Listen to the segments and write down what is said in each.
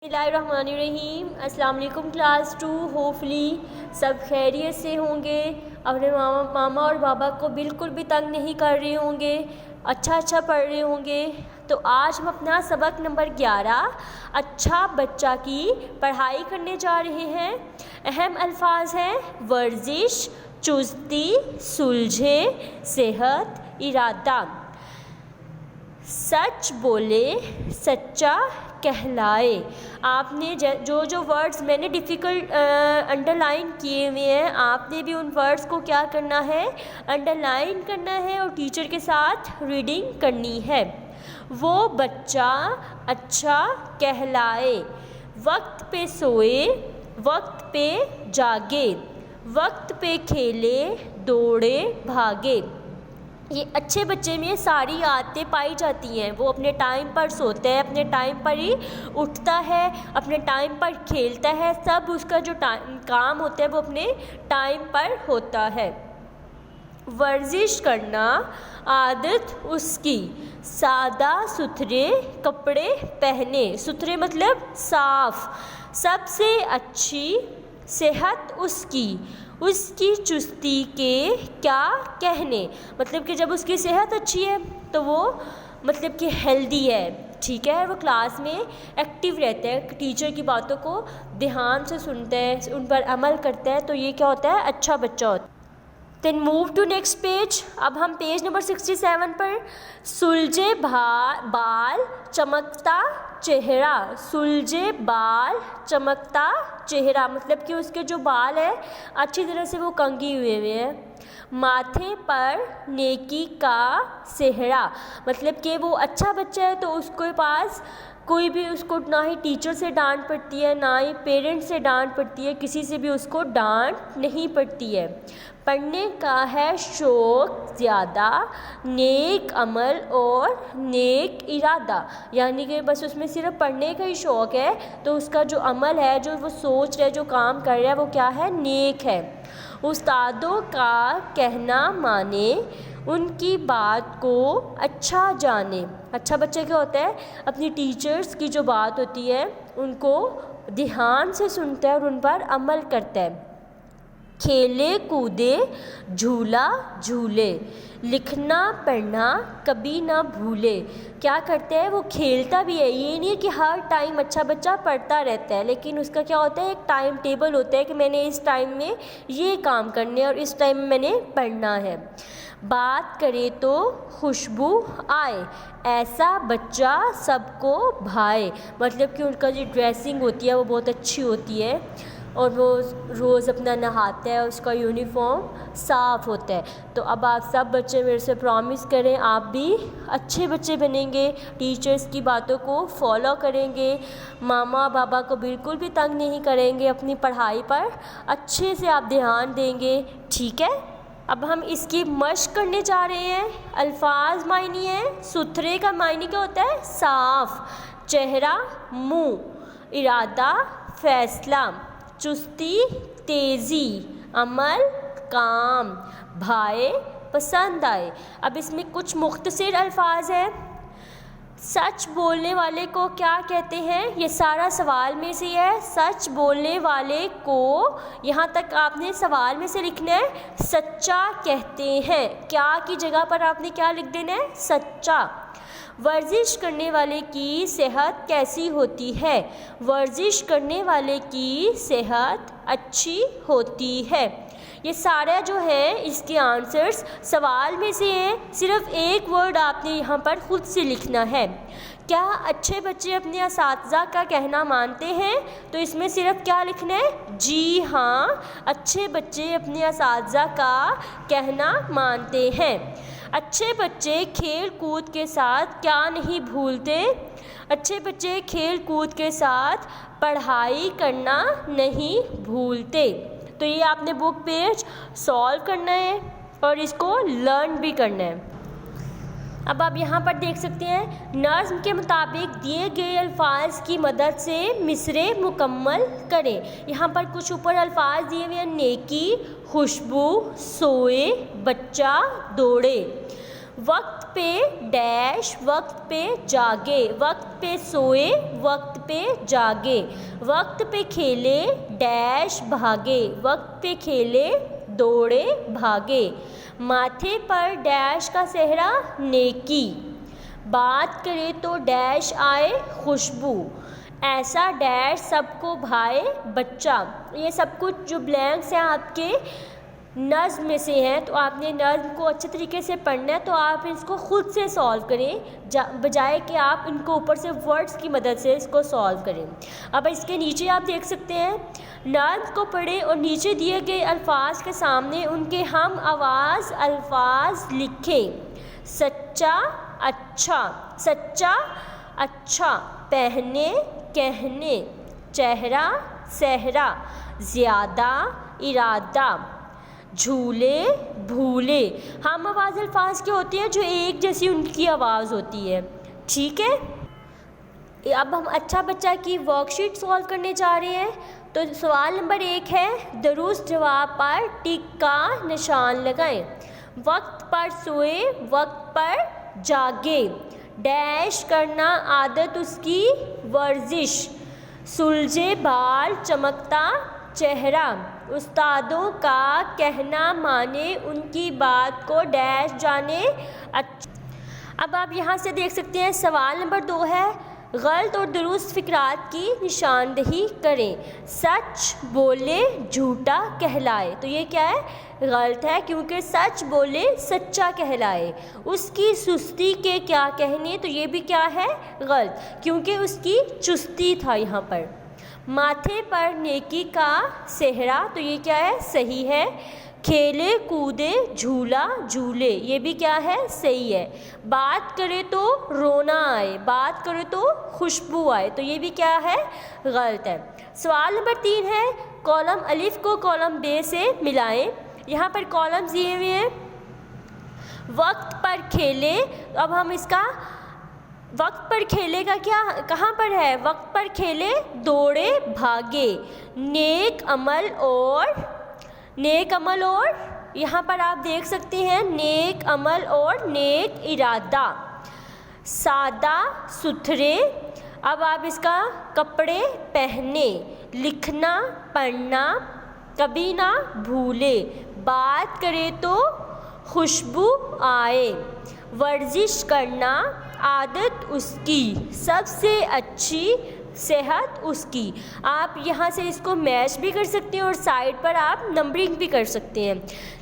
بسم اللہ الرحمن الرحیم۔ السلام علیکم کلاس 2۔ ہوپفلی سب خیریت سے ہوں گے، اپنے ماما اور بابا کو بالکل بھی تنگ نہیں کر رہے ہوں گے، اچھا پڑھ رہے ہوں گے۔ تو آج ہم اپنا سبق نمبر 11 اچھا بچہ کی پڑھائی کرنے جا رہے ہیں۔ اہم الفاظ ہیں ورزش، چستی، سلجھے، صحت، ارادہ۔ سچ بولے، سچا کہلائے۔ آپ نے جو ورڈز میں نے ڈیفیکلٹ انڈر لائن کیے ہوئے ہیں، آپ نے بھی ان ورڈز کو کیا کرنا ہے، انڈر لائن کرنا ہے اور ٹیچر کے ساتھ ریڈنگ کرنی ہے۔ وہ بچہ اچھا کہلائے، وقت پہ سوئے، وقت پہ جاگے، وقت پہ کھیلے، دوڑے بھاگے۔ یہ اچھے بچے میں ساری عادتیں پائی جاتی ہیں۔ وہ اپنے ٹائم پر سوتا ہے، اپنے ٹائم پر ہی اٹھتا ہے، اپنے ٹائم پر کھیلتا ہے، سب اس کا جو کام ہوتا ہے وہ اپنے ٹائم پر ہوتا ہے۔ ورزش کرنا عادت اس کی، سادہ ستھرے کپڑے پہنے، ستھرے مطلب صاف، سب سے اچھی صحت اس کی چستی کے کیا کہنے، مطلب کہ جب اس کی صحت اچھی ہے تو وہ مطلب کہ ہیلدی ہے، ٹھیک ہے، وہ کلاس میں ایکٹیو رہتا ہے، ٹیچر کی باتوں کو دھیان سے سنتا ہے، ان پر عمل کرتا ہے، تو یہ کیا ہوتا ہے، اچھا بچہ ہوتا ہے۔ Then move to next page. اب ہم پیج نمبر 67 پر سلجھے بال چمکتا چہرہ، سلجھے بال چمکتا چہرہ، مطلب کہ اس کے جو بال ہیں اچھی طرح سے وہ کنگھی ہوئے ہیں۔ ماتھے پر نیکی کا سہرا، مطلب کہ وہ اچھا بچہ ہے تو اس کے پاس کوئی بھی اس کو نہ ہی ٹیچر سے ڈانٹ پڑتی ہے، نہ ہی پیرنٹس سے ڈانٹ پڑتی ہے، کسی سے بھی اس کو ڈانٹ نہیں پڑتی ہے۔ پڑھنے کا ہے شوق زیادہ، نیک عمل اور نیک ارادہ، یعنی کہ بس اس میں صرف پڑھنے کا ہی شوق ہے تو اس کا جو عمل ہے، جو وہ سوچ رہا ہے، جو کام کر رہا ہے، وہ کیا ہے، نیک ہے۔ استادوں کا کہنا مانے، ان کی بات کو اچھا جانے۔ اچھا بچہ کیا ہوتا ہے، اپنی ٹیچرز کی جو بات ہوتی ہے ان کو دھیان سے سنتا ہے اور ان پر عمل کرتا ہے۔ کھیلے کودے جھولا جھولے، لکھنا پڑھنا کبھی نہ بھولے۔ کیا کرتا ہے، وہ کھیلتا بھی ہے، یہ نہیں کہ ہر ٹائم اچھا بچہ پڑھتا رہتا ہے، لیکن اس کا کیا ہوتا ہے، ایک ٹائم ٹیبل ہوتا ہے کہ میں نے اس ٹائم میں یہ کام کرنے اور اس ٹائم میں میں نے پڑھنا ہے۔ بات کرے تو خوشبو آئے، ایسا بچہ سب کو بھائے، مطلب کہ ان کا جو ڈریسنگ ہوتی ہے وہ بہت اچھی ہوتی ہے اور وہ روز اپنا نہاتا ہے، اس کا یونیفارم صاف ہوتا ہے۔ تو اب آپ سب بچے میرے سے پرومس کریں آپ بھی اچھے بچے بنیں گے، ٹیچرز کی باتوں کو فالو کریں گے، ماما بابا کو بالکل بھی تنگ نہیں کریں گے، اپنی پڑھائی پر اچھے سے آپ دھیان دیں گے، ٹھیک ہے۔ اب ہم اس کی مشق کرنے جا رہے ہیں۔ الفاظ معنی ہے، ستھرے کا معنی کیا ہوتا ہے، صاف، چہرہ منہ، ارادہ فیصلہ، چستی تیزی، عمل کام، بھائے پسند آئے۔ اب اس میں کچھ مختصر الفاظ ہیں۔ سچ بولنے والے کو کیا کہتے ہیں، یہ سارا سوال میں سے ہے۔ سچ بولنے والے کو یہاں تک آپ نے سوال میں سے لکھنا ہے، سچا کہتے ہیں، کیا کی جگہ پر آپ نے کیا لکھ دینا ہے، سچا۔ ورزش کرنے والے کی صحت کیسی ہوتی ہے، ورزش کرنے والے کی صحت اچھی ہوتی ہے۔ یہ سارا جو ہے اس کے آنسرز سوال میں سے ہیں، صرف ایک ورڈ آپ نے یہاں پر خود سے لکھنا ہے۔ کیا اچھے بچے اپنے اساتذہ کا کہنا مانتے ہیں، تو اس میں صرف کیا لکھنا ہے، جی ہاں، اچھے بچے اپنے اساتذہ کا کہنا مانتے ہیں۔ اچھے بچے کھیل کود کے ساتھ کیا نہیں بھولتے، اچھے بچے کھیل کود کے ساتھ پڑھائی کرنا نہیں بھولتے۔ تو یہ آپ نے بک پیج سالو کرنا ہے اور اس کو لرن بھی کرنا ہے۔ اب آپ یہاں پر دیکھ سکتے ہیں، نظم کے مطابق دیے گئے الفاظ کی مدد سے مصرعے مکمل کریں۔ یہاں پر کچھ اوپر الفاظ دیے ہوئے ہیں، نیکی، خوشبو، سوئے، بچہ، دوڑے۔ وقت پہ ڈیش وقت پہ جاگے، وقت پہ سوئے وقت پہ جاگے، وقت پہ کھیلے ڈیش بھاگے، وقت پہ کھیلے دوڑے بھاگے، ماتھے پر ڈیش کا صحرا نیکی، بات کرے تو ڈیش آئے خوشبو، ایسا ڈیش سب کو بھائے بچہ۔ یہ سب کچھ جو بلینکس ہیں آپ کے نظم میں سے ہیں، تو آپ نے نظم کو اچھے طریقے سے پڑھنا ہے، تو آپ اس کو خود سے سولو کریں بجائے کہ آپ ان کو اوپر سے ورڈز کی مدد سے اس کو سولو کریں۔ اب اس کے نیچے آپ دیکھ سکتے ہیں، نظم کو پڑھیں اور نیچے دیے گئے الفاظ کے سامنے ان کے ہم آواز الفاظ لکھیں۔ سچا اچھا، سچا اچھا، پہنے کہنے، چہرہ صحرا، زیادہ ارادہ، جھولے بھولے۔ ہم آواز الفاظ کے ہوتے ہیں جو ایک جیسی ان کی آواز ہوتی ہے، ٹھیک ہے۔ اب ہم اچھا بچہ کی ورک شیٹ سولو کرنے جا رہے ہیں۔ تو سوال نمبر 1 ہے، درست جواب پر ٹک کا نشان لگائیں۔ وقت پر سوئے وقت پر جاگے، ڈیش کرنا عادت اس کی ورزش، سلجھے بال چمکتا چہرہ، استادوں کا کہنا مانے ان کی بات کو ڈیش جانے اچھا۔ اب آپ یہاں سے دیکھ سکتے ہیں سوال نمبر 2 ہے، غلط اور درست فقرات کی نشاندہی کریں۔ سچ بولے جھوٹا کہلائے، تو یہ کیا ہے؟ غلط ہے، کیونکہ سچ بولے سچا کہلائے۔ اس کی سستی کے کیا کہنے، تو یہ بھی کیا ہے؟ غلط، کیونکہ اس کی چستی تھا یہاں پر۔ ماتھے پر نیکی کا صحرا، تو یہ کیا ہے؟ صحیح ہے۔ کھیلے کودے جھولا جھولے، یہ بھی کیا ہے؟ صحیح ہے۔ بات کرے تو رونا آئے، بات کرے تو خوشبو آئے، تو یہ بھی کیا ہے؟ غلط ہے۔ سوال نمبر 3 ہے، کالم الف کو کالم ب سے ملائیں۔ یہاں پر کالمز دیے ہوئے ہیں، وقت پر کھیلے، اب ہم اس کا وقت پر کھیلے کا کیا کہاں پر ہے؟ وقت پر کھیلے دوڑے بھاگے، نیک عمل اور یہاں پر آپ دیکھ سکتے ہیں نیک عمل اور نیک ارادہ، سادہ ستھرے، اب آپ اس کا کپڑے پہنے، لکھنا پڑھنا، کبھی نہ بھولے، بات کرے تو خوشبو آئے، ورزش کرنا عادت اس کی، سب سے اچھی صحت اس کی۔ آپ یہاں سے اس کو میچ بھی کر سکتے ہیں اور سائڈ پر آپ نمبرنگ بھی کر سکتے ہیں،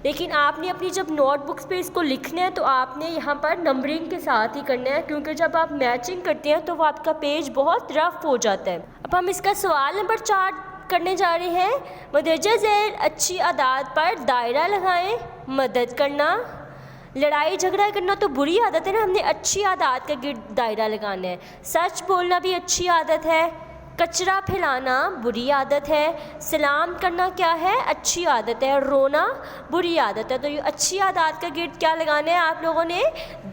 لیکن آپ نے اپنی جب نوٹ بکس پہ اس کو لکھنا ہے تو آپ نے یہاں پر نمبرنگ کے ساتھ ہی کرنا ہے، کیونکہ جب آپ میچنگ کرتے ہیں تو وہ آپ کا پیج بہت رف ہو جاتا ہے۔ اب ہم اس کا سوال نمبر 4 کرنے جا رہے ہیں، مندرجہ ذیل اچھی عادات پر دائرہ لگائیں۔ مدد کرنا، لڑائی جھگڑا کرنا تو بری عادت ہے نا، ہم نے اچھی عادات کا گرد دائرہ لگانا ہے۔ سچ بولنا بھی اچھی عادت ہے، کچرا پھیلانا بری عادت ہے، سلام کرنا کیا ہے؟ اچھی عادت ہے، رونا بری عادت ہے۔ تو یہ اچھی عادات کا گرد کیا لگانا ہے آپ لوگوں نے؟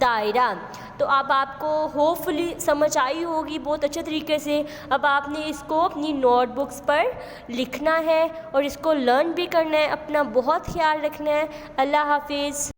دائرہ۔ تو اب آپ کو ہوپ فلی سمجھ آئی ہوگی بہت اچھے طریقے سے۔ اب آپ نے اس کو اپنی نوٹ بکس پر لکھنا ہے اور اس کو لرن بھی کرنا ہے، اپنا بہت خیال رکھنا ہے۔ اللہ حافظ۔